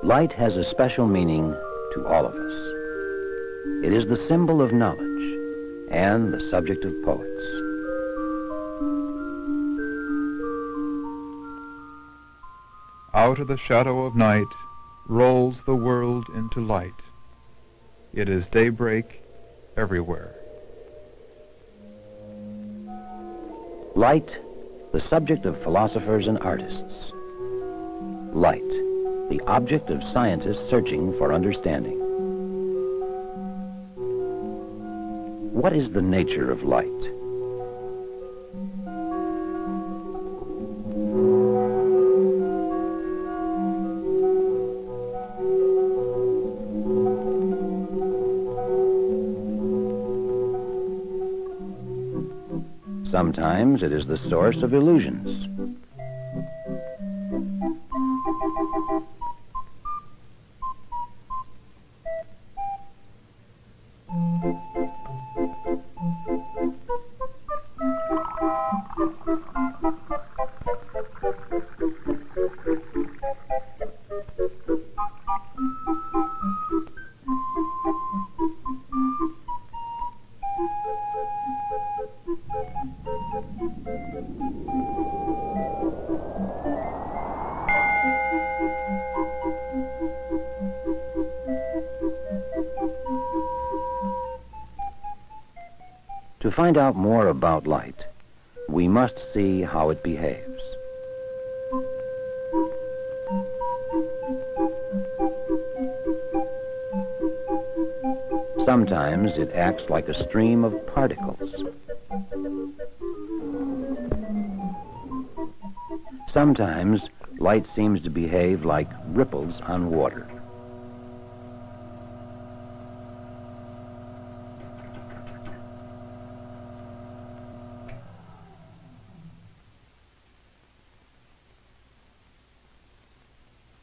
Light has a special meaning to all of us. It is the symbol of knowledge and the subject of poets. Out of the shadow of night rolls the world into light. It is daybreak everywhere. Light, the subject of philosophers and artists. Light, the object of scientists searching for understanding. What is the nature of light? Sometimes it is the source of illusions. To find out more about light, we must see how it behaves. Sometimes it acts like a stream of particles. Sometimes light seems to behave like ripples on water.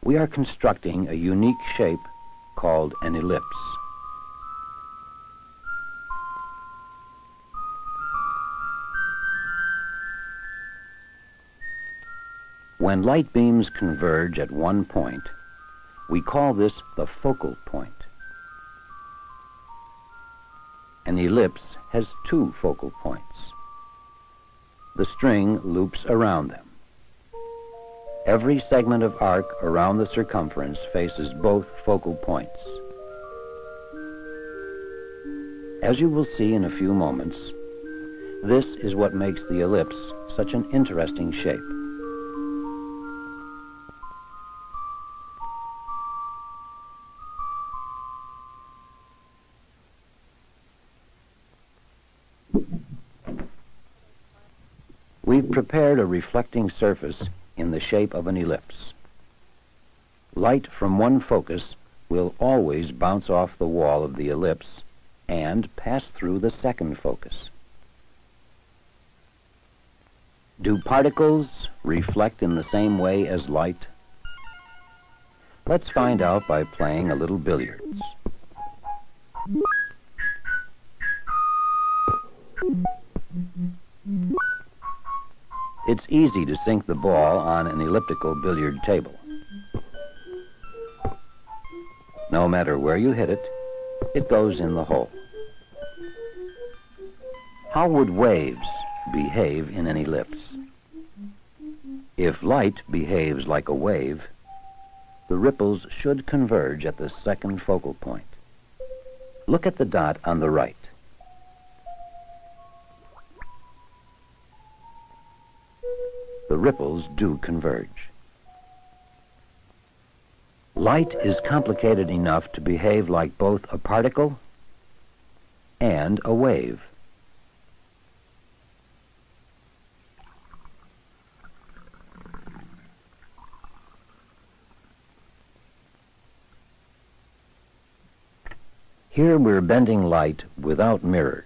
We are constructing a unique shape called an ellipse. When light beams converge at one point, we call this the focal point. An ellipse has two focal points. The string loops around them. Every segment of arc around the circumference faces both focal points. As you will see in a few moments, this is what makes the ellipse such an interesting shape. We've prepared a reflecting surface in the shape of an ellipse. Light from one focus will always bounce off the wall of the ellipse and pass through the second focus. Do particles reflect in the same way as light? Let's find out by playing a little billiards. It's easy to sink the ball on an elliptical billiard table. No matter where you hit it, it goes in the hole. How would waves behave in an ellipse? If light behaves like a wave, the ripples should converge at the second focal point. Look at the dot on the right. The ripples do converge. Light is complicated enough to behave like both a particle and a wave. Here we're bending light without mirrors.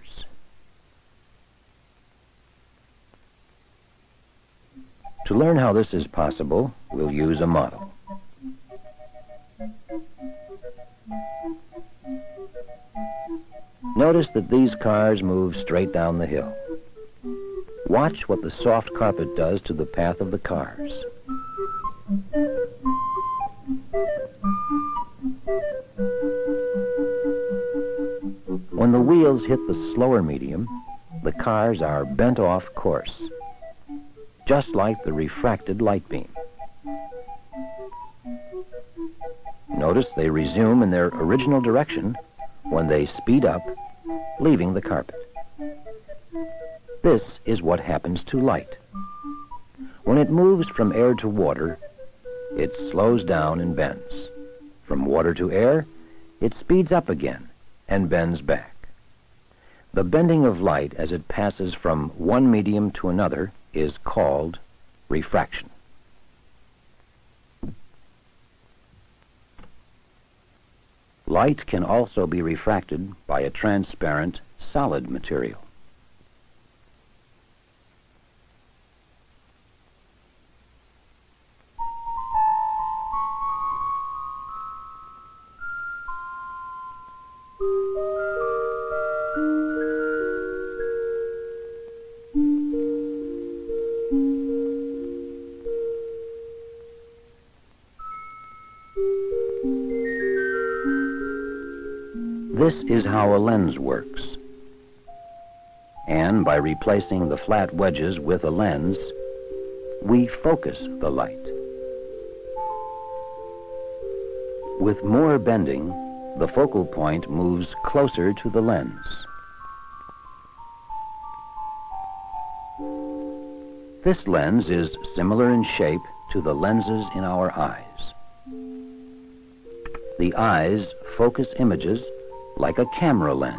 To learn how this is possible, we'll use a model. Notice that these cars move straight down the hill. Watch what the soft carpet does to the path of the cars. wheels hit the slower medium, the cars are bent off course, just like the refracted light beam. Notice they resume in their original direction when they speed up, leaving the carpet. This is what happens to light. When it moves from air to water, it slows down and bends. From water to air, it speeds up again and bends back. The bending of light as it passes from one medium to another is called refraction. Light can also be refracted by a transparent, solid material. This is how a lens works. And by replacing the flat wedges with a lens, we focus the light. With more bending, the focal point moves closer to the lens. This lens is similar in shape to the lenses in our eyes. The eyes focus images like a camera lens.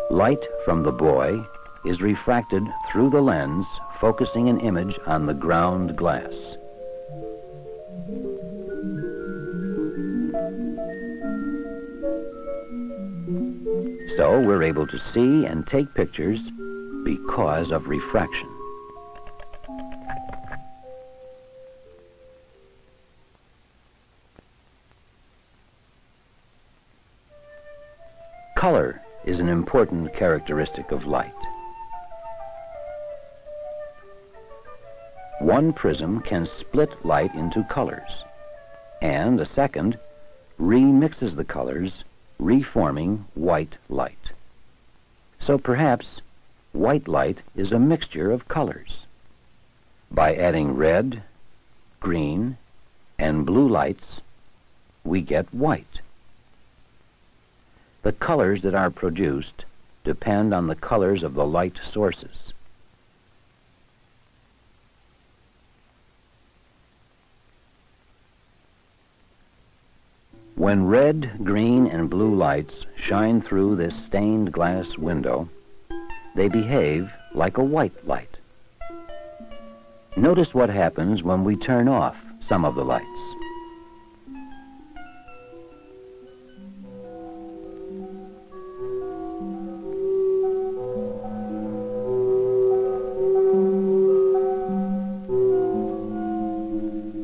Light from the boy is refracted through the lens, focusing an image on the ground glass. So we're able to see and take pictures because of refraction. Color is an important characteristic of light. One prism can split light into colors, and a second remixes the colors, reforming white light. So perhaps white light is a mixture of colors. By adding red, green, and blue lights, we get white. The colors that are produced depend on the colors of the light sources. When red, green, and blue lights shine through this stained glass window, they behave like a white light. Notice what happens when we turn off some of the lights.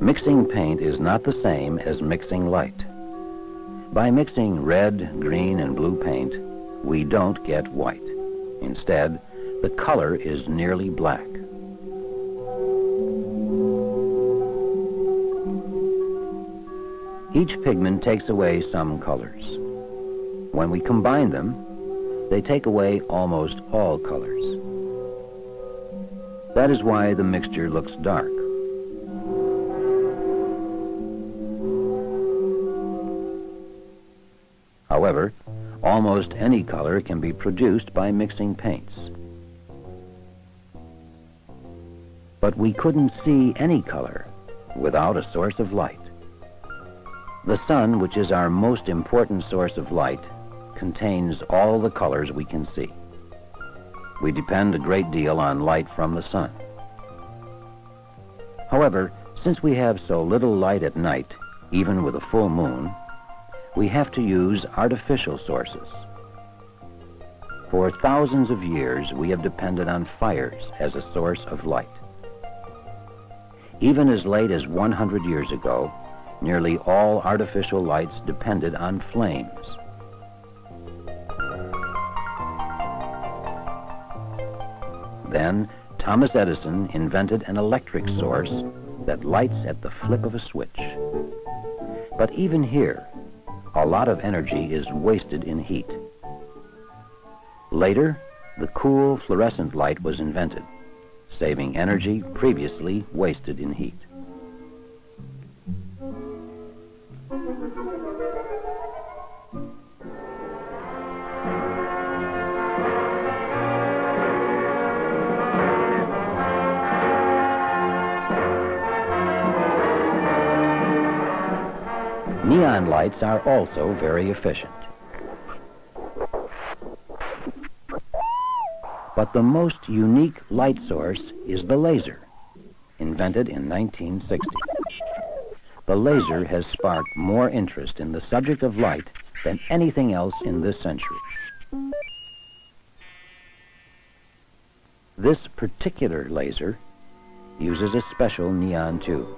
Mixing paint is not the same as mixing light. By mixing red, green, and blue paint, we don't get white. Instead, the color is nearly black. Each pigment takes away some colors. When we combine them, they take away almost all colors. That is why the mixture looks dark. However, almost any color can be produced by mixing paints. But we couldn't see any color without a source of light. The sun, which is our most important source of light, contains all the colors we can see. We depend a great deal on light from the sun. However, since we have so little light at night, even with a full moon, we have to use artificial sources. For thousands of years, we have depended on fires as a source of light. Even as late as 100 years ago, nearly all artificial lights depended on flames. Then, Thomas Edison invented an electric source that lights at the flip of a switch. But even here, a lot of energy is wasted in heat. Later, the cool fluorescent light was invented, saving energy previously wasted in heat. Neon lights are also very efficient. But the most unique light source is the laser, invented in 1960. The laser has sparked more interest in the subject of light than anything else in this century. This particular laser uses a special neon tube.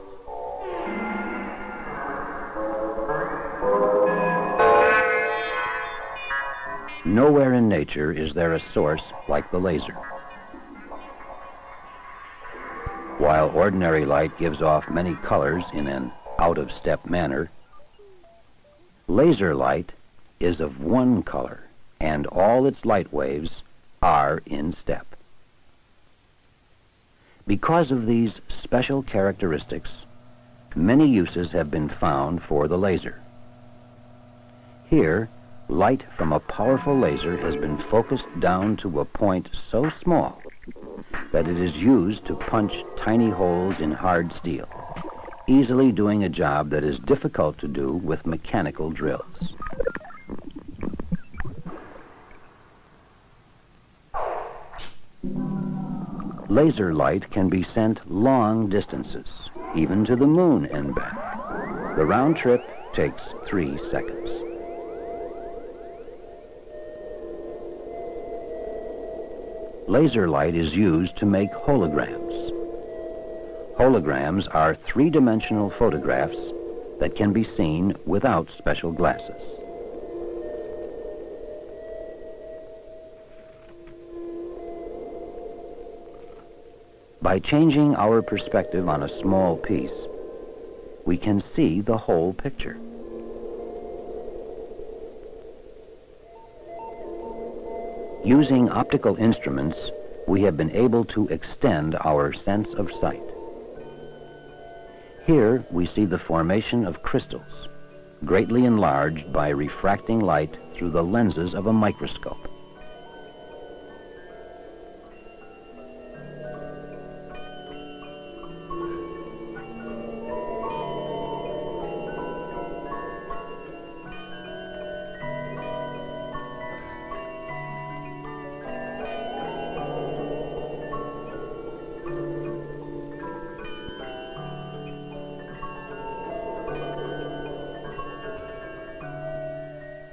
Nowhere in nature is there a source like the laser. While ordinary light gives off many colors in an out-of-step manner, laser light is of one color, and all its light waves are in step. Because of these special characteristics, many uses have been found for the laser. Here, light from a powerful laser has been focused down to a point so small that it is used to punch tiny holes in hard steel, easily doing a job that is difficult to do with mechanical drills. Laser light can be sent long distances, even to the moon and back. The round trip takes 3 seconds. Laser light is used to make holograms. Holograms are 3-dimensional photographs that can be seen without special glasses. By changing our perspective on a small piece, we can see the whole picture. Using optical instruments, we have been able to extend our sense of sight. Here we see the formation of crystals, greatly enlarged by refracting light through the lenses of a microscope.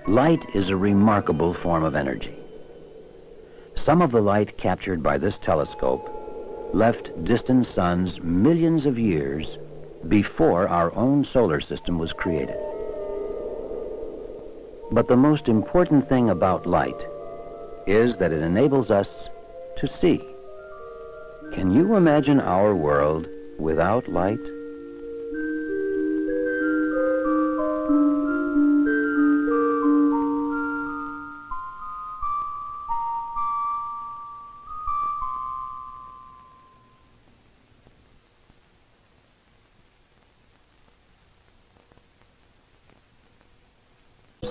Light is a remarkable form of energy. Some of the light captured by this telescope left distant suns millions of years before our own solar system was created. But the most important thing about light is that it enables us to see. Can you imagine our world without light?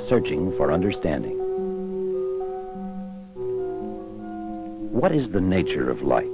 Searching for understanding. What is the nature of light?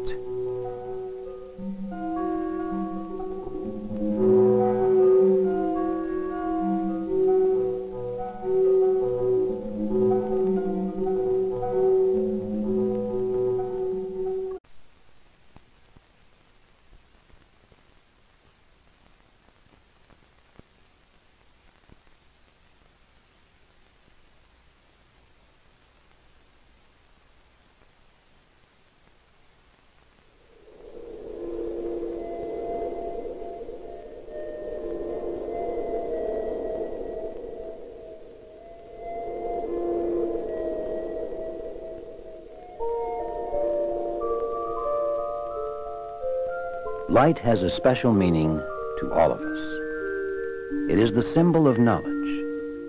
Light has a special meaning to all of us. It is the symbol of knowledge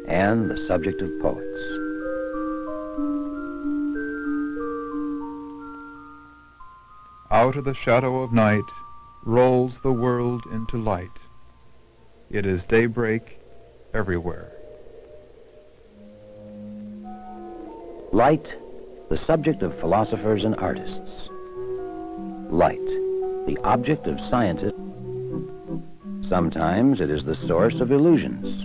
and the subject of poets. Out of the shadow of night rolls the world into light. It is daybreak everywhere. Light, the subject of philosophers and artists. Light, the object of scientists. Sometimes it is the source of illusions.